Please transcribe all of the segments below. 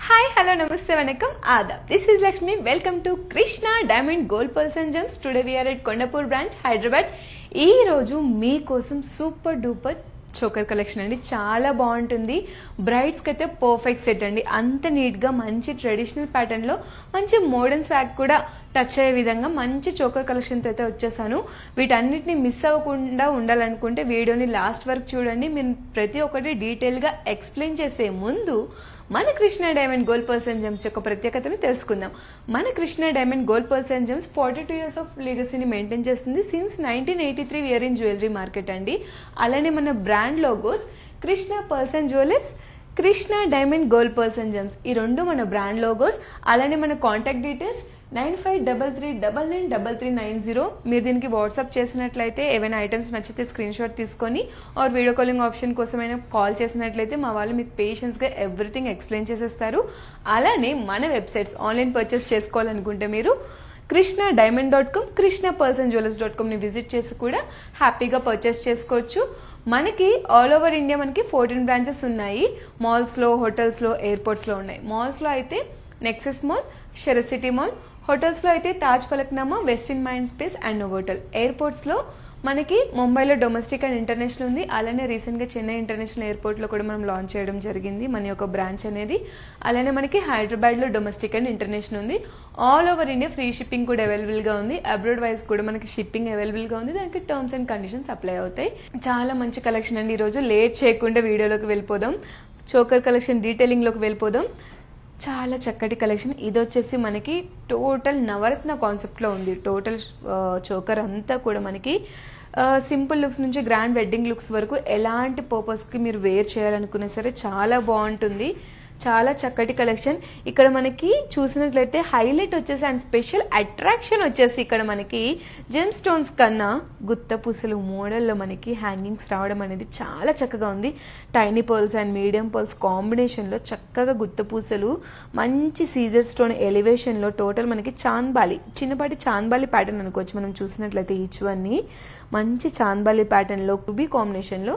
Hi, hello, namaste, vanakkam, adab. This is Lakshmi. Welcome to Krishna Diamond Gold Pearls and Gems. Today we are at Kondapur branch, Hyderabad. ఈ రోజు మీకోసం super duper choker collection అండి. చాలా బాగుంటుంది. బ్రైడ్స్కి అయితే perfect set అండి. అంత నీట్గా మంచి ట్రెడిషనల్ ప్యాటర్న్లో మంచి మోడర్న్ స్వాగ్ కూడా టచ్ అయ్యే విధంగా మంచి చోకర్ కలెక్షన్తో అయితే వచ్చేసాను. వీటన్నిటిని మిస్ అవ్వకుండా ఉండాలనుకుంటే వీడియోని లాస్ట్ వరకు చూడండి. మీరు ప్రతి ఒక్కటి డీటెయిల్గా ఎక్స్ప్లెయిన్ చేసే ముందు మన Krishna diamond gold pearls and gems యొక్క ప్రత్యేకతను తెలుసుకుందాం. మన Krishna diamond gold pearls and gems 42 years of లీగసీని మెయింటైన్ చేస్తుంది. Since 1983 we are in jewellery market అండి. అలానే మన brand logos Krishna pearls and jewellers, Krishna diamond gold pearls and gems, ఈ రెండు మన బ్రాండ్ లోగోస్. అలానే మన కాంటాక్ట్ డీటెయిల్స్ 9533993390. మీరు దీనికి వాట్సాప్ చేసినట్లయితే ఏవైనా ఐటమ్స్ నచ్చితే స్క్రీన్ షాట్ తీసుకొని ఆర్ వీడియో కాలింగ్ ఆప్షన్ కోసమైనా కాల్ చేసినట్లయితే మా వాళ్ళు మీకు పేషెన్స్గా ఎవ్రీథింగ్ ఎక్స్ప్లెయిన్ చేసేస్తారు. అలానే మన వెబ్సైట్స్ ఆన్లైన్ పర్చేస్ చేసుకోవాలనుకుంటే మీరు krishna.diamond.com, krishnapearlsandjewellers.com విజిట్ చేసి కూడా హ్యాపీగా పర్చేస్ చేసుకోవచ్చు. మనకి ఆల్ ఓవర్ ఇండియా మనకి 14 బ్రాంచెస్ ఉన్నాయి. మాల్స్లో, హోటల్స్లో, ఎయిర్పోర్ట్స్లో ఉన్నాయి. మాల్స్లో అయితే నెక్సెస్ మాల్, షెరసిటీ మాల్, హోటల్స్లో అయితే Taj Falaknuma, Westin Mindspace and Novotel. ఎయిర్పోర్ట్స్లో మనకి ముంబైలో డొమెస్టిక్ అండ్ ఇంటర్నేషనల్ ఉంది. అలానే రీసెంట్గా చెన్నై ఇంటర్నేషనల్ ఎయిర్పోర్ట్లో కూడా మనం లాంచ్ చేయడం జరిగింది మన యొక్క బ్రాంచ్ అనేది. అలానే మనకి హైదరాబాద్లో డొమెస్టిక్ అండ్ ఇంటర్నేషనల్ ఉంది. All over India free shipping కూడా అవైలబుల్గా ఉంది. అబ్రాడ్ వైజ్ కూడా మనకి షిప్పింగ్ అవైలబుల్గా ఉంది. దానికి టర్మ్స్ అండ్ కండిషన్స్ అప్లై అవుతాయి. చాలా మంచి కలెక్షన్ అండి. ఈరోజు లేట్ చేయకుండా వీడియోలోకి వెళ్ళిపోదాం. చోకర్ కలెక్షన్ డీటెయిలింగ్లోకి వెళ్ళిపోదాం. చాలా చక్కటి కలెక్షన్. ఇది వచ్చేసి మనకి టోటల్ నవరత్న కాన్సెప్ట్లో ఉంది. టోటల్ చోకర్ అంతా కూడా మనకి సింపుల్ లుక్స్ నుంచి గ్రాండ్ వెడ్డింగ్ లుక్స్ వరకు ఎలాంటి పర్పస్కి మీరు వేర్ చేయాలనుకున్నా సరే చాలా బాగుంటుంది. చాలా చక్కటి కలెక్షన్. ఇక్కడ మనకి చూసినట్లయితే హైలైట్ వచ్చేసి అండ్ స్పెషల్ అట్రాక్షన్ వచ్చేసి ఇక్కడ మనకి జెమ్ స్టోన్స్ కన్నా గుత్త పూసలు మోడల్లో మనకి హ్యాంగింగ్స్ రావడం అనేది చాలా చక్కగా ఉంది. Tiny pearls and medium pearls కాంబినేషన్లో చక్కగా గుత్త పూసలు, మంచి సీజర్ స్టోన్ ఎలివేషన్లో టోటల్ మనకి చాంద్బాలి, చిన్నపాటి చాంద్బాలి ప్యాటర్న్ అనుకోవచ్చు. మనం చూసినట్లయితే ఈచ్ వన్ని మంచి చాంద్బాలి ప్యాటర్న్లో రుబీ కాంబినేషన్లో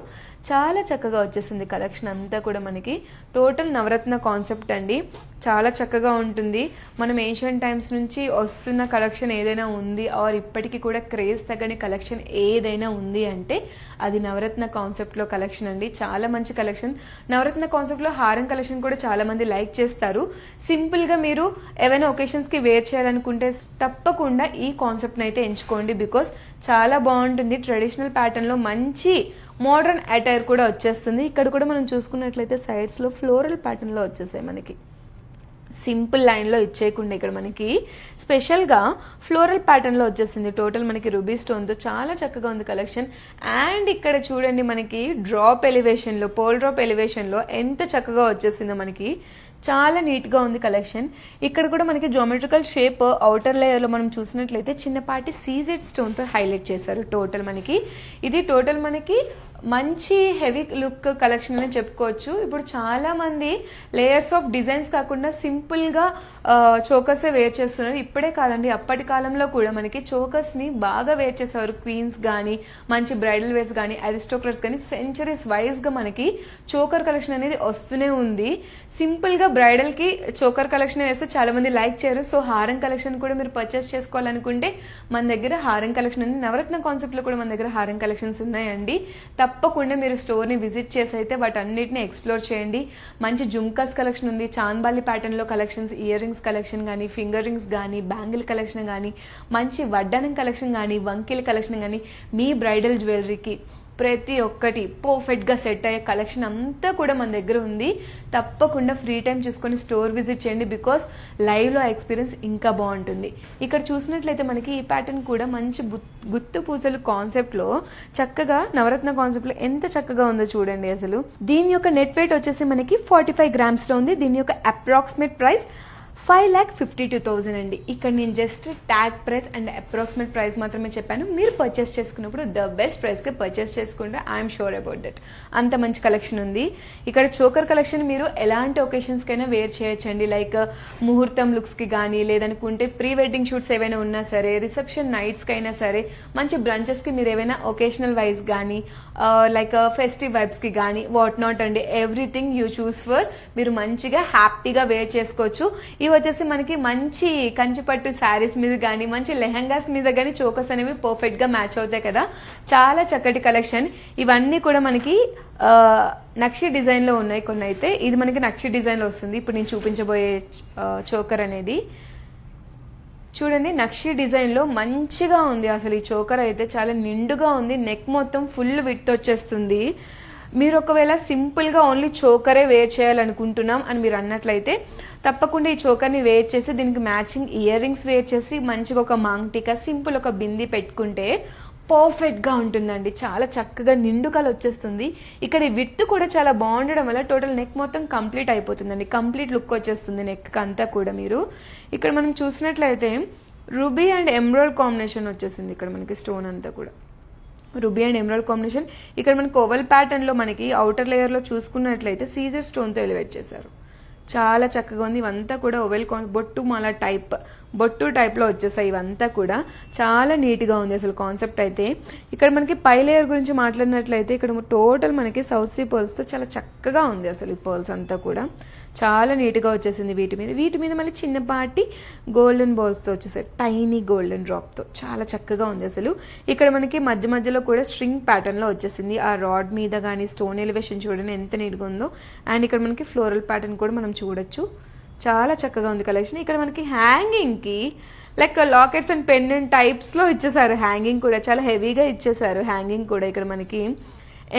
చాలా చక్కగా వచ్చేసింది కలెక్షన్ అంతా కూడా మనకి. టోటల్ నవరత్న కాన్సెప్ట్ అండి. చాలా చక్కగా ఉంటుంది. మనం ఏన్షియంట్ టైమ్స్ నుంచి వస్తున్న కలెక్షన్ ఏదైనా ఉంది ఆర్ ఇప్పటికీ కూడా క్రేజ్ తగ్గని కలెక్షన్ ఏదైనా ఉంది అంటే అది నవరత్న కాన్సెప్ట్లో కలెక్షన్ అండి. చాలా మంచి కలెక్షన్. నవరత్న కాన్సెప్ట్లో హారం కలెక్షన్ కూడా చాలా మంది లైక్ చేస్తారు. సింపుల్గా మీరు ఏవైనా ఒకేషన్స్కి వేర్ చేయాలనుకుంటే తప్పకుండా ఈ కాన్సెప్ట్ని అయితే ఎంచుకోండి. బికాస్ చాలా బాగుంటుంది. ట్రెడిషనల్ ప్యాటర్న్లో మంచి మోడర్న్ అటైర్ కూడా వచ్చేస్తుంది. ఇక్కడ కూడా మనం చూసుకున్నట్లయితే సైడ్స్లో ఫ్లోరల్ ప్యాటర్న్లో వచ్చేసాయి మనకి. సింపుల్ లైన్లో ఇచ్చేయకుండా ఇక్కడ మనకి స్పెషల్గా ఫ్లోరల్ ప్యాటర్న్లో వచ్చేసింది. టోటల్ మనకి రూబీ స్టోన్తో చాలా చక్కగా ఉంది కలెక్షన్. అండ్ ఇక్కడ చూడండి మనకి డ్రాప్ ఎలివేషన్లో, పోల్ డ్రాప్ ఎలివేషన్లో ఎంత చక్కగా వచ్చేసిందో మనకి. చాలా నీట్గా ఉంది కలెక్షన్. ఇక్కడ కూడా మనకి జోమెట్రికల్ షేప్ అవుటర్ లేయర్లో మనం చూసినట్లయితే చిన్నపాటి సీజెడ్ స్టోన్తో హైలైట్ చేశారు. టోటల్ మనకి ఇది టోటల్ మనకి మంచి హెవీ లుక్ కలెక్షన్ అని చెప్పుకోవచ్చు. ఇప్పుడు చాలా మంది లేయర్స్ ఆఫ్ డిజైన్స్ కాకుండా సింపుల్గా చోకర్సే వేర్ చేస్తున్నారు. ఇప్పుడే కాదండి, అప్పటి కాలంలో కూడా మనకి చోకర్స్ని బాగా వేర్ చేసేవారు. క్వీన్స్ కానీ, మంచి బ్రైడల్ వేర్స్ కానీ, అరిస్టోక్రట్స్ కానీ సెంచరీస్ వైజ్గా మనకి చోకర్ కలెక్షన్ అనేది వస్తూనే ఉంది. సింపుల్గా బ్రైడల్కి చోకర్ కలెక్షన్ వేస్తే చాలా మంది లైక్ చేయరు. సో హారం కలెక్షన్ కూడా మీరు పర్చేస్ చేసుకోవాలనుకుంటే మన దగ్గర హారం కలెక్షన్ ఉంది. నవరత్న కాన్సెప్ట్లో కూడా మన దగ్గర హారం కలెక్షన్స్ ఉన్నాయండి. తప్పకుండా మీరు స్టోర్ని విజిట్ చేసి అయితే వాటన్నిటిని ఎక్స్ప్లోర్ చేయండి. మంచి జుమ్కాస్ కలెక్షన్ ఉంది. చాంద్బాలి ప్యాటర్న్లో కలెక్షన్స్, ఇయర్ రింగ్స్ కలెక్షన్ కానీ, ఫింగర్ రింగ్స్ కానీ, బ్యాంగిల్ కలెక్షన్ కానీ, మంచి వడ్డానం కలెక్షన్ కానీ, వంకీల కలెక్షన్ కానీ, మీ బ్రైడల్ జ్యువెలరీకి ప్రతి ఒక్కటి పర్ఫెక్ట్గా సెట్ అయ్యే కలెక్షన్ అంతా కూడా మన దగ్గర ఉంది. తప్పకుండా ఫ్రీ టైం చూసుకొని స్టోర్ విజిట్ చేయండి. బికాస్ లైవ్లో ఎక్స్పీరియన్స్ ఇంకా బాగుంటుంది. ఇక్కడ చూసినట్లయితే మనకి ఈ ప్యాటర్న్ కూడా మంచి గుత్తు పూసలు కాన్సెప్ట్లో చక్కగా నవరత్న కాన్సెప్ట్లో ఎంత చక్కగా ఉందో చూడండి అసలు. దీని యొక్క నెట్ వెయిట్ వచ్చేసి మనకి 45 grams ఉంది. దీని యొక్క అప్రాక్సిమేట్ ప్రైస్ 5,52,000 అండి. ఇక్కడ నేను just tag price and approximate price మాత్రమే చెప్పాను. మీరు పర్చేస్ చేసుకున్నప్పుడు ద బెస్ట్ ప్రైస్కి పర్చేస్ చేసుకుంటే ఐఎమ్ షూర్ అబౌట్ దట్. అంత మంచి కలెక్షన్ ఉంది. ఇక్కడ చోకర్ కలెక్షన్ మీరు ఎలాంటి ఒకేషన్స్కైనా వేర్ చేయొచ్చండి. లైక్ ముహూర్తం లుక్స్కి కానీ, లేదనుకుంటే ప్రీ వెడ్డింగ్ షూట్స్ ఏవైనా ఉన్నా సరే, రిసెప్షన్ నైట్స్కి అయినా సరే, మంచి బ్రంచెస్కి మీరు ఏవైనా ఒకేషనల్ వైజ్ కానీ, లైక్ ఫెస్టివ్ వైబ్స్కి కానీ, వాట్ నాట్ అండి, ఎవ్రీథింగ్ యూ చూస్ ఫర్. మీరు మంచిగా హ్యాపీగా వేర్ చేసుకోవచ్చు. ఇవి వచ్చేసి మనకి మంచి కంచిపట్టు శారీస్ మీద కానీ, మంచి లెహంగాస్ మీద కానీ చోకర్స్ అనేవి పర్ఫెక్ట్ గా మ్యాచ్ అవుతాయి కదా. చాలా చక్కటి కలెక్షన్. ఇవన్నీ కూడా మనకి నక్షి డిజైన్ లో ఉన్నాయి. కొన్ని అయితే ఇది మనకి నక్షి డిజైన్ లో వస్తుంది. ఇప్పుడు నేను చూపించబోయే చోకర్ అనేది చూడండి, నక్షి డిజైన్ లో మంచిగా ఉంది. అసలు ఈ చోకర్ అయితే చాలా నిండుగా ఉంది. నెక్ మొత్తం ఫుల్ విడ్త్ వచ్చేస్తుంది. మీరు ఒకవేళ సింపుల్గా ఓన్లీ చోకరే వేర్ చేయాలనుకుంటున్నాం అని మీరు అన్నట్లయితే తప్పకుండా ఈ చోకర్ని వేర్ చేసి దీనికి మ్యాచింగ్ ఇయర్ రింగ్స్ వేర్ చేసి మంచిగా ఒక మాంగ్ టీకా సింపుల్ ఒక బింది పెట్టుకుంటే పర్ఫెక్ట్గా ఉంటుందండి. చాలా చక్కగా నిండుకలు వచ్చేస్తుంది. ఇక్కడ ఈ విడ్త్ కూడా చాలా బాగుండడం వల్ల టోటల్ నెక్ మొత్తం కంప్లీట్ అయిపోతుందండి. కంప్లీట్ లుక్ వచ్చేస్తుంది నెక్ అంతా కూడా. మీరు ఇక్కడ మనం చూసినట్లయితే రూబీ అండ్ ఎమరాల్డ్ కాంబినేషన్ వచ్చేసింది. ఇక్కడ మనకి స్టోన్ అంతా కూడా రూబీ అండ్ ఎమరాల్డ్ కాంబినేషన్. ఇక్కడ మనకి ఓవల్ ప్యాటర్న్ లో మనకి అవుటర్ లేయర్ లో చూసుకున్నట్లయితే సీజర్ స్టోన్ తో ఎలివేట్ చేశారు. చాలా చక్కగా ఉంది. ఇవంతా కూడా ఓవెల్ బొట్టు మాల బొట్టు టైప్లో వచ్చేసాయి. ఇవంతా కూడా చాలా నీట్గా ఉంది అసలు కాన్సెప్ట్ అయితే. ఇక్కడ మనకి పై లేయర్ గురించి మాట్లాడినట్లయితే ఇక్కడ టోటల్ మనకి సౌత్ సీ పర్ల్స్తో చాలా చక్కగా ఉంది అసలు ఈ పర్ల్స్ అంతా కూడా చాలా నీట్గా వచ్చేసింది. వీటి మీద మళ్ళీ చిన్నపాటి గోల్డెన్ బాల్స్తో వచ్చేసాయి, టైనీ గోల్డెన్ డ్రాప్తో చాలా చక్కగా ఉంది అసలు. ఇక్కడ మనకి మధ్యలో కూడా స్ట్రింగ్ ప్యాటర్న్లో వచ్చేసింది. ఆ రాడ్ మీద కానీ స్టోన్ ఎలివేషన్ చూడండి ఎంత నీట్గా ఉందో. అండ్ ఇక్కడ మనకి ఫ్లోరల్ ప్యాటర్న్ కూడా మనం చూడొచ్చు. చాలా చక్కగా ఉంది కలెక్షన్. ఇక్కడ మనకి హ్యాంగింగ్కి లైక్ లాకెట్స్ అండ్ పెండెంట్ టైప్స్లో ఇచ్చేసారు. హ్యాంగింగ్ కూడా చాలా హెవీగా ఇచ్చేసారు. హ్యాంగింగ్ కూడా ఇక్కడ మనకి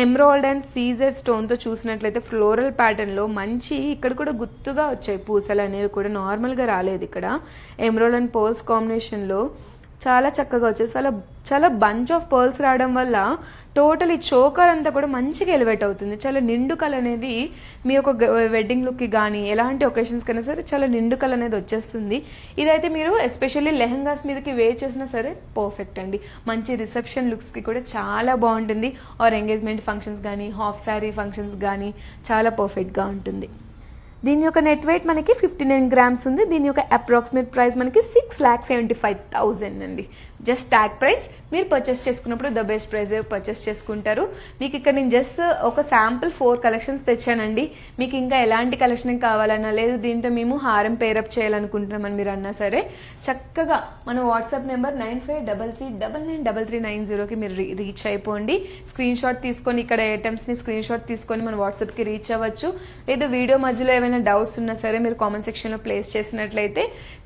ఎమరాల్డ్ అండ్ సీజర్ స్టోన్తో చూసినట్లయితే ఫ్లోరల్ ప్యాటర్న్లో మంచి ఇక్కడ కూడా గుత్తుగా వచ్చాయి పూసలు అనేవి కూడా నార్మల్గా రాలేదు. ఇక్కడ ఎమరాల్డ్ అండ్ పర్ల్స్ కాంబినేషన్లో చాలా చక్కగా వచ్చేసి చాలా బంచ్ ఆఫ్ పర్ల్స్ రావడం వల్ల టోటల్ ఈ చోకర్ అంతా కూడా మంచిగా ఎలివేట్ అవుతుంది. చాలా నిండు కల్ అనేది మీ యొక్క వెడ్డింగ్ లుక్కి కానీ ఎలాంటి ఒకేషన్స్కి అయినా సరే చాలా నిండు కల్ అనేది వచ్చేస్తుంది. ఇదైతే మీరు ఎస్పెషల్లీ లెహంగాస్ మీదకి వేర్ చేసినా సరే పర్ఫెక్ట్ అండి. మంచి రిసెప్షన్ లుక్స్కి కూడా చాలా బాగుంటుంది. ఆర్ ఎంగేజ్మెంట్ ఫంక్షన్స్ కానీ హాఫ్ శారీ ఫంక్షన్స్ కానీ చాలా పర్ఫెక్ట్గా ఉంటుంది. దీని యొక్క నెట్ వెయిట్ మనకి 59 grams ఉంది. దీని యొక్క అప్రాక్సిమేట్ ప్రైస్ మనకి 6,75,000 అండి. Just tag price. మీరు పర్చేస్ చేసుకున్నప్పుడు ద బెస్ట్ ప్రైస్ పర్చేస్ చేసుకుంటారు. మీకు ఇక్కడ నేను జస్ట్ ఒక శాంపుల్ 4 కలెక్షన్స్ తెచ్చానండి. మీకు ఇంకా ఎలాంటి కలెక్షన్ కావాలన్నా లేదు దీంతో మేము హారం పేరప్ చేయాలనుకుంటున్నామని మీరు అన్నా సరే చక్కగా మన వాట్సాప్ నెంబర్ 9533993390కి మీరు రీచ్ అయిపోండి. స్క్రీన్ షాట్ తీసుకొని ఇక్కడ ఐటమ్స్ని స్క్రీన్ షాట్ తీసుకొని మన వాట్సాప్కి రీచ్ అవ్వచ్చు. లేదు వీడియో మధ్యలో ఏమైనా డౌట్స్ ఉన్నా సరే మీరు కామెంట్ సెక్షన్లో ప్లేస్ చేసినట్లయితే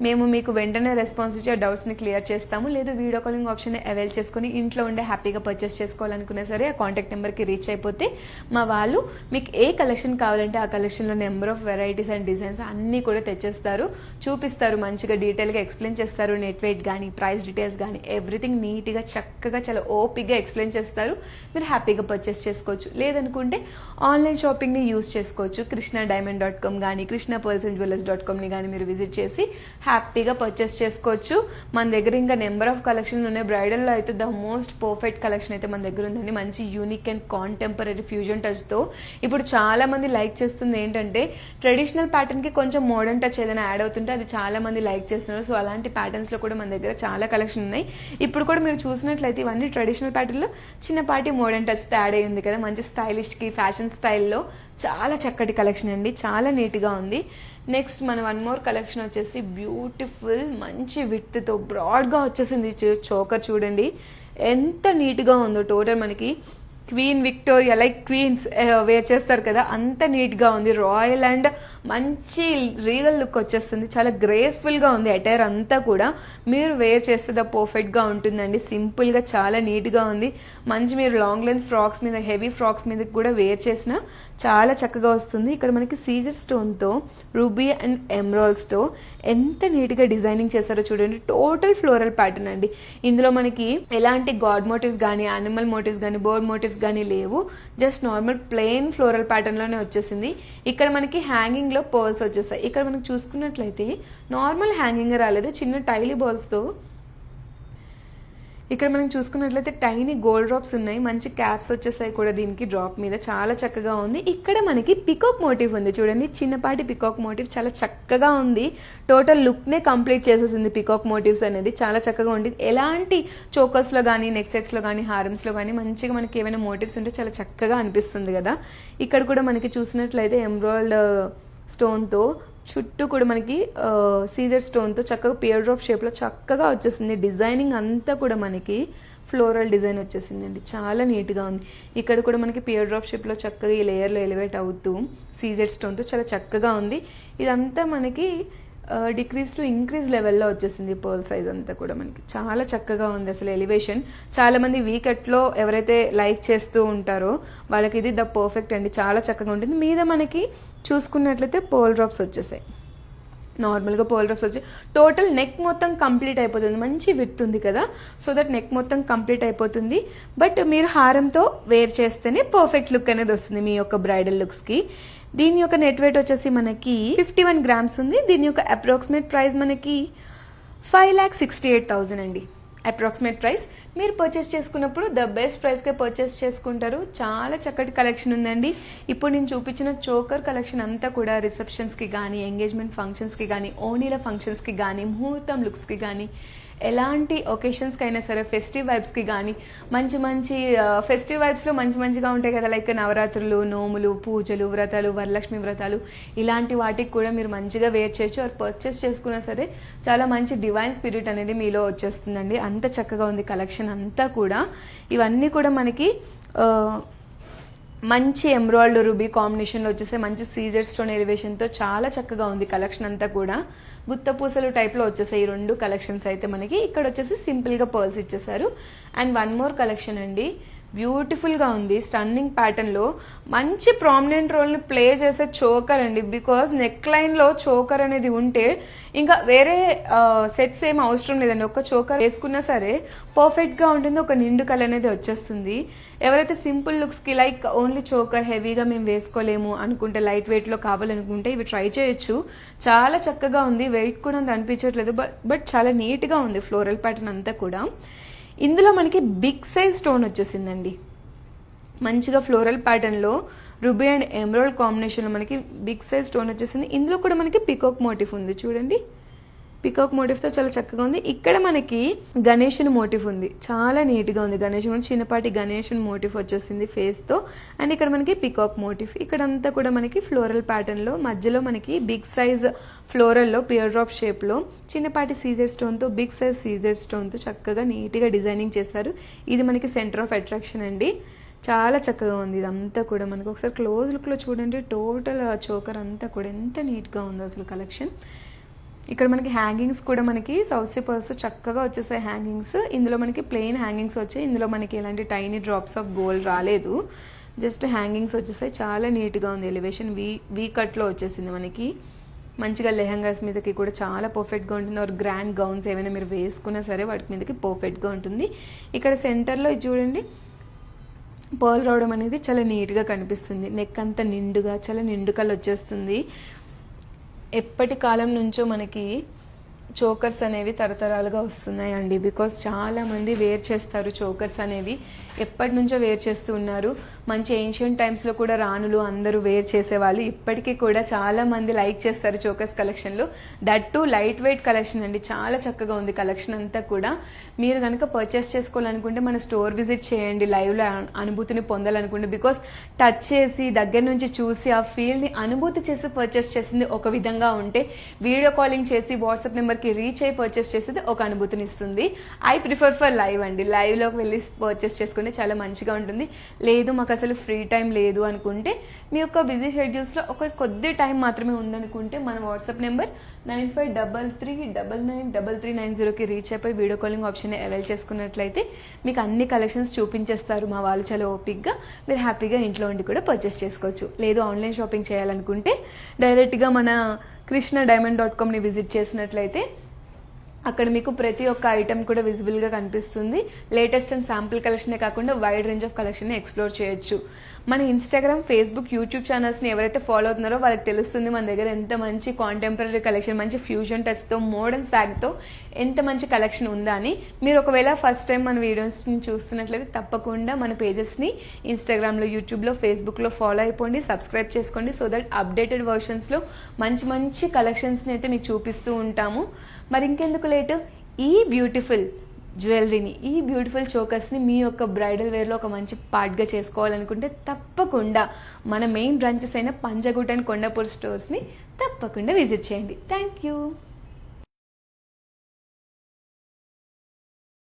మేము మీకు వెంటనే రెస్పాన్స్ ఇచ్చి ఆ డౌట్స్ని క్లియర్ చేస్తాము. లేదు వీడియో కాలింగ్ ఆప్షన్ అవైల్ చేసుకుని ఇంట్లో ఉండే హ్యాపీగా పర్చేస్ చేసుకోవాలనుకున్నా సరే ఆ కాంటాక్ట్ నెంబర్కి రీచ్ అయిపోతే మా వాళ్ళు మీకు ఏ కలెక్షన్ కావాలంటే ఆ కలెక్షన్లో number of varieties and designs అన్నీ కూడా తెచ్చేస్తారు, చూపిస్తారు, మంచిగా డీటెయిల్గా ఎక్స్ప్లెయిన్ చేస్తారు. నెట్ వెయిట్ కానీ ప్రైస్ డీటెయిల్స్ కానీ ఎవ్రీథింగ్ నీట్గా చక్కగా చాలా ఓపిక్గా ఎక్స్ప్లెయిన్ చేస్తారు. మీరు హ్యాపీగా పర్చేస్ చేసుకోవచ్చు. లేదనుకుంటే ఆన్లైన్ షాపింగ్ని యూజ్ చేసుకోవచ్చు. KrishnaDiamond.com కానీ KrishnaPearlsandJewellers.comని కానీ మీరు విజిట్ చేసి హ్యాపీగా పర్చేస్ చేసుకోవచ్చు. మన దగ్గర ఇంకా నెంబర్ ఆఫ్ కలెక్షన్లు ఉన్నాయి. బ్రైడల్లో అయితే ద మోస్ట్ పర్ఫెక్ట్ కలెక్షన్ అయితే మన దగ్గర ఉందండి. మంచి యూనిక్ అండ్ కాంటెంపరీ ఫ్యూజన్ టచ్తో. ఇప్పుడు చాలా మంది లైక్ చేస్తుంది ఏంటంటే ట్రెడిషనల్ ప్యాటర్న్కి కొంచెం మోడర్న్ టచ్ ఏదైనా యాడ్ అవుతుంటే అది చాలా మంది లైక్ చేస్తున్నారు. సో అలాంటి ప్యాటర్న్స్లో కూడా మన దగ్గర చాలా కలెక్షన్ ఉన్నాయి. ఇప్పుడు కూడా మీరు చూసినట్లయితే ఇవన్నీ ట్రెడిషనల్ ప్యాటర్న్లో చిన్నపాటి మోడర్న్ టచ్తో యాడ్ అయ్యి ఉంది కదా. మంచి స్టైలిష్కి ఫ్యాషన్ స్టైల్లో చాలా చక్కటి కలెక్షన్ అండి. చాలా నీట్గా ఉంది. నెక్స్ట్ మన వన్ మోర్ కలెక్షన్ వచ్చేసి బ్యూటిఫుల్ మంచి విడ్త్తో బ్రాడ్గా వచ్చేసింది చోకర్. చూడండి ఎంత నీట్గా ఉందో. టోటల్ మనకి queen Victoria like queens wear చేస్తారు కదా అంత నీట్గా ఉంది. రాయల్ అండ్ మంచి రీగల్ లుక్ వచ్చేస్తుంది. చాలా గ్రేస్ఫుల్గా ఉంది అటైర్ అంతా కూడా. మీరు వేర్ చేస్తే ద పర్ఫెక్ట్గా ఉంటుందండి. సింపుల్గా చాలా నీట్గా ఉంది. మంచి మీరు లాంగ్ లెంత్ ఫ్రాక్స్ మీద హెవీ ఫ్రాక్స్ మీద కూడా వేర్ చేసిన చాలా చక్కగా వస్తుంది. ఇక్కడ మనకి సీజర్ స్టోన్తో రూబీ అండ్ ఎమరాల్డ్స్తో ఎంత నీట్గా డిజైనింగ్ చేశారో చూడండి. టోటల్ ఫ్లోరల్ ప్యాటర్న్ అండి. ఇందులో మనకి ఎలాంటి గాడ్ మోటివ్స్ కానీ యానిమల్ మోటివ్స్ కానీ బర్డ్ మోటివ్స్ కానీ లేవు. జస్ట్ నార్మల్ ప్లెయిన్ ఫ్లోరల్ ప్యాటర్న్లోనే వచ్చేసింది. ఇక్కడ మనకి హ్యాంగింగ్లో పర్ల్స్ వచ్చేసాయి. ఇక్కడ మనకి చూసుకున్నట్లయితే నార్మల్ హ్యాంగింగ్ రాలేదు, చిన్న టైలీ బాల్స్తో. ఇక్కడ మనం చూసుకున్నట్లయితే టైనీ గోల్డ్ డ్రాప్స్ ఉన్నాయి, మంచి క్యాప్స్ వచ్చేసాయి కూడా దీనికి డ్రాప్ మీద. చాలా చక్కగా ఉంది. ఇక్కడ మనకి పికాక్ మోటివ్ ఉంది చూడండి, చిన్నపాటి పికాక్ మోటివ్ చాలా చక్కగా ఉంది. టోటల్ లుక్నే కంప్లీట్ చేసేసింది పికాక్ మోటివ్స్ అనేది. చాలా చక్కగా ఉంది. ఎలాంటి చోకర్స్లో కానీ నెక్ సెట్స్లో కానీ హారమ్స్లో కానీ మంచిగా మనకి ఏమైనా మోటివ్స్ ఉంటే చాలా చక్కగా అనిపిస్తుంది కదా. ఇక్కడ కూడా మనకి చూసినట్లయితే ఎమరాల్డ్ స్టోన్తో చుట్టూ కూడా మనకి సీజర్ స్టోన్తో చక్కగా పియర్ డ్రాప్ షేప్లో చక్కగా వచ్చేసింది. డిజైనింగ్ అంతా కూడా మనకి ఫ్లోరల్ డిజైన్ వచ్చేసిందండి. చాలా నీట్గా ఉంది. ఇక్కడ కూడా మనకి పియర్ డ్రాప్ షేప్లో చక్కగా ఈ లేయర్లో ఎలివేట్ అవుతూ సీజర్ స్టోన్తో చాలా చక్కగా ఉంది. ఇదంతా మనకి డిక్రీజ్ టు ఇంక్రీజ్ లెవెల్లో వచ్చేసింది. పర్ల్ సైజ్ అంతా కూడా మనకి చాలా చక్కగా ఉంది. అసలు ఎలివేషన్ చాలామంది వీకట్లో ఎవరైతే లైక్ చేస్తూ ఉంటారో వాళ్ళకి ఇది ద పర్ఫెక్ట్ అండి. చాలా చక్కగా ఉంటుంది. మీద మనకి చూసుకున్నట్లయితే పర్ల్ డ్రాప్స్ వచ్చేసాయి. నార్మల్గా పర్ల్ డ్రాప్స్ వచ్చి టోటల్ నెక్ మొత్తం కంప్లీట్ అయిపోతుంది. మంచి విత్ ఉంది కదా, సో దట్ నెక్ మొత్తం కంప్లీట్ అయిపోతుంది. బట్ మీరు హారంతో వేర్ చేస్తేనే పర్ఫెక్ట్ లుక్ అనేది వస్తుంది మీ యొక్క బ్రైడల్ లుక్స్కి. దీని యొక్క నెట్ వెయిట్ వచ్చేసి మనకి 51 grams ఉంది. దీని యొక్క అప్రాక్సిమేట్ ప్రైస్ మనకి 5,68,000 అండి. Approximate price. మీరు పర్చేస్ చేసుకున్నప్పుడు ద బెస్ట్ ప్రైస్కే పర్చేస్ చేసుకుంటారు. చాలా చక్కటి కలెక్షన్ ఉందండి. ఇప్పుడు నేను చూపించిన చోకర్ కలెక్షన్ అంతా కూడా రిసెప్షన్స్కి కానీ ఎంగేజ్మెంట్ ఫంక్షన్స్కి కానీ ఓనీల ఫంక్షన్స్కి కానీ ముహూర్తం లుక్స్కి కానీ ఎలాంటి ఒకేషన్స్కి అయినా సరే ఫెస్టివ్ వైబ్స్కి కానీ మంచి మంచి ఫెస్టివ్ వైబ్స్లో మంచి మంచిగా ఉంటాయి కదా, లైక్ నవరాత్రులు, నోములు, పూజలు, వ్రతాలు, వరలక్ష్మి వ్రతాలు, ఇలాంటి వాటికి కూడా మీరు మంచిగా వేర్ చేయొచ్చు. ఆర్ పర్చేస్ చేసుకున్నా సరే చాలా మంచి డివైన్ స్పిరిట్ అనేది మీలో వచ్చేస్తుందండి. అంత చక్కగా ఉంది కలెక్షన్ అంతా కూడా. ఇవన్నీ కూడా మనకి మంచి ఎమరాల్డ్ రూబీ కాంబినేషన్లో వచ్చేసే మంచి సీజర్ స్టోన్ ఎలివేషన్తో చాలా చక్కగా ఉంది కలెక్షన్ అంతా కూడా. గుత్త పూసలు టైప్లో వచ్చేసాయి ఈ రెండు కలెక్షన్స్ అయితే మనకి. ఇక్కడ వచ్చేసి సింపుల్గా పర్ల్స్ ఇచ్చేసారు. అండ్ వన్ మోర్ కలెక్షన్ అండి. బ్యూటిఫుల్గా ఉంది. స్టన్నింగ్ ప్యాటర్న్లో మంచి ప్రామినెంట్ రోల్ని ప్లే చేసే చోకర్ అండి. బికాజ్ నెక్ లైన్లో చోకర్ అనేది ఉంటే ఇంకా వేరే సెట్స్ ఏం అవసరం లేదండి. ఒక చోకర్ వేసుకున్నా సరే పర్ఫెక్ట్గా ఉంటుంది. ఒక నిండు కలర్ అనేది వచ్చేస్తుంది. ఎవరైతే సింపుల్ లుక్స్కి లైక్ ఓన్లీ చోకర్ హెవీగా మేము వేసుకోలేము అనుకుంటే, లైట్ వెయిట్లో కావాలనుకుంటే ఇవి ట్రై చేయొచ్చు. చాలా చక్కగా ఉంది. వెయిట్ కూడా అంత అనిపించట్లేదు. బట్ చాలా నీట్గా ఉంది ఫ్లోరల్ ప్యాటర్న్ అంతా కూడా. ఇందులో మనకి బిగ్ సైజ్ స్టోన్ వచ్చేసిందండి. మంచిగా ఫ్లోరల్ ప్యాటర్న్లో రూబీ అండ్ ఎమరాల్డ్ కాంబినేషన్లో మనకి బిగ్ సైజ్ స్టోన్ వచ్చేసింది. ఇందులో కూడా మనకి పికాక్ మోటిఫ్ ఉంది చూడండి. పికాక్ మోటివ్తో చాలా చక్కగా ఉంది. ఇక్కడ మనకి గణేషుని మోటిఫ్ ఉంది. చాలా నీట్గా ఉంది. గణేషుని చిన్నపాటి గణేషుని మోటిఫ్ వచ్చేసింది ఫేస్తో. అండ్ ఇక్కడ మనకి పికాక్ మోటిఫ్. ఇక్కడంతా కూడా మనకి ఫ్లోరల్ ప్యాటర్న్లో మధ్యలో మనకి బిగ్ సైజ్ ఫ్లోరల్లో పియర్ డ్రాప్ షేప్లో చిన్నపాటి సీజర్ స్టోన్తో బిగ్ సైజ్ సీజర్ స్టోన్తో చక్కగా నీట్గా డిజైనింగ్ చేశారు. ఇది మనకి సెంటర్ ఆఫ్ అట్రాక్షన్ అండి. చాలా చక్కగా ఉంది. ఇదంతా కూడా మనకు ఒకసారి క్లోజ్ లుక్లో చూడండి. టోటల్ చోకర్ అంతా కూడా ఎంత నీట్గా ఉందో అసలు కలెక్షన్. ఇక్కడ మనకి హ్యాంగింగ్స్ కూడా మనకి సౌత్ పర్స్ చక్కగా వచ్చేసాయి హ్యాంగింగ్స్. ఇందులో మనకి ప్లెయిన్ హ్యాంగింగ్స్ వచ్చాయి. ఇందులో మనకి ఎలాంటి టైనీ డ్రాప్స్ ఆఫ్ గోల్డ్ రాలేదు. జస్ట్ హ్యాంగింగ్స్ వచ్చేసాయి. చాలా నీట్గా ఉంది. ఎలివేషన్ వీ కట్లో వచ్చేసింది మనకి. మంచిగా లెహంగాస్ మీదకి కూడా చాలా పర్ఫెక్ట్గా ఉంటుంది. ఆర్ గ్రాండ్ గౌన్స్ ఏమైనా మీరు వేసుకున్నా సరే వాటి మీదకి పర్ఫెక్ట్గా ఉంటుంది. ఇక్కడ సెంటర్లో ఇది చూడండి పర్ల్ రావడం అనేది చాలా నీట్గా కనిపిస్తుంది. నెక్ అంతా నిండుగా చాలా నిండుకలు వచ్చేస్తుంది. ఎప్పటి కాలం నుంచో మనకి చోకర్స్ అనేవి తరతరాలుగా వస్తున్నాయండి. బికాస్ చాలామంది వేర్ చేస్తారు చోకర్స్ అనేవి. ఎప్పటి నుంచో వేర్ చేస్తూ ఉన్నారు. మంచి ఏన్షియంట్ టైమ్స్లో కూడా రాణులు అందరూ వేర్ చేసేవాళ్ళు. ఇప్పటికీ కూడా చాలామంది లైక్ చేస్తారు చోకర్స్ కలెక్షన్లో. That to light weight collection అండి. చాలా చక్కగా ఉంది కలెక్షన్ అంతా కూడా. మీరు కనుక పర్చేస్ చేసుకోవాలనుకుంటే మన స్టోర్ విజిట్ చేయండి. లైవ్లో అనుభూతిని పొందాలనుకుంటే, బికాస్ టచ్ చేసి దగ్గర నుంచి చూసి ఆ ఫీల్ని అనుభూతి చేసి పర్చేస్ చేసింది ఒక విధంగా ఉంటే, వీడియో కాలింగ్ చేసి వాట్సాప్ నెంబర్కి రీచ్ అయ్యి పర్చేస్ చేసేది ఒక అనుభూతిని ఇస్తుంది. ఐ ప్రిఫర్ ఫర్ లైవ్ అండి. లైవ్లోకి వెళ్ళి పర్చేస్ చేసుకుంటే చాలా మంచిగా ఉంటుంది. లేదు మాకు అసలు ఫ్రీ టైం లేదు అనుకుంటే, మీ యొక్క బిజీ షెడ్యూల్స్లో ఒక కొద్ది టైం మాత్రమే ఉందనుకుంటే మన వాట్సాప్ నెంబర్ 9533993390కి రీచ్ అయిపోయి వీడియో కాలింగ్ ఆప్షన్ అవైల్ చేసుకున్నట్లయితే మీకు అన్ని కలెక్షన్స్ చూపించేస్తారు మా వాళ్ళు చాలా ఓపిక్గా. మీరు హ్యాపీగా ఇంట్లో ఉండి కూడా పర్చేస్ చేసుకోవచ్చు. లేదు ఆన్లైన్ షాపింగ్ చేయాలనుకుంటే డైరెక్ట్గా మన krishnadiamond.comని విజిట్ చేసినట్లయితే అక్కడ మీకు ప్రతి ఒక్క ఐటమ్ కూడా విజిబుల్గా కనిపిస్తుంది. లేటెస్ట్ అండ్ శాంపుల్ కలెక్షనే కాకుండా వైడ్ రేంజ్ ఆఫ్ కలెక్షన్ని ఎక్స్ప్లోర్ చేయొచ్చు. మన ఇన్స్టాగ్రామ్, ఫేస్బుక్, యూట్యూబ్ ఛానల్స్ని ఎవరైతే ఫాలో అవుతున్నారో వాళ్ళకి తెలుస్తుంది మన దగ్గర ఎంత మంచి కాంటెంపరీ కలెక్షన్, మంచి ఫ్యూజన్ టచ్తో, మోడర్న్ స్వాగ్తో ఎంత మంచి కలెక్షన్ ఉందా అని. మీరు ఒకవేళ ఫస్ట్ టైం మన వీడియోస్ని చూస్తున్నట్లయితే తప్పకుండా మన పేజెస్ని ఇన్స్టాగ్రామ్లో, యూట్యూబ్లో, ఫేస్బుక్లో ఫాలో అయిపోండి, సబ్స్క్రైబ్ చేసుకోండి. సో దట్ అప్డేటెడ్ వర్షన్స్లో మంచి మంచి కలెక్షన్స్ని అయితే మీకు చూపిస్తూ ఉంటాము. మరి ఇంకెందుకు లేటు, ఈ బ్యూటిఫుల్ జ్యువెలరీని, ఈ బ్యూటిఫుల్ చోకర్స్ని మీ యొక్క బ్రైడల్ వేర్లో ఒక మంచి పార్ట్గా చేసుకోవాలనుకుంటే తప్పకుండా మన మెయిన్ బ్రాంచెస్ అయిన పంజగుట్ట అండ్ కొండాపూర్ స్టోర్స్ని తప్పకుండా విజిట్ చేయండి. Thank you.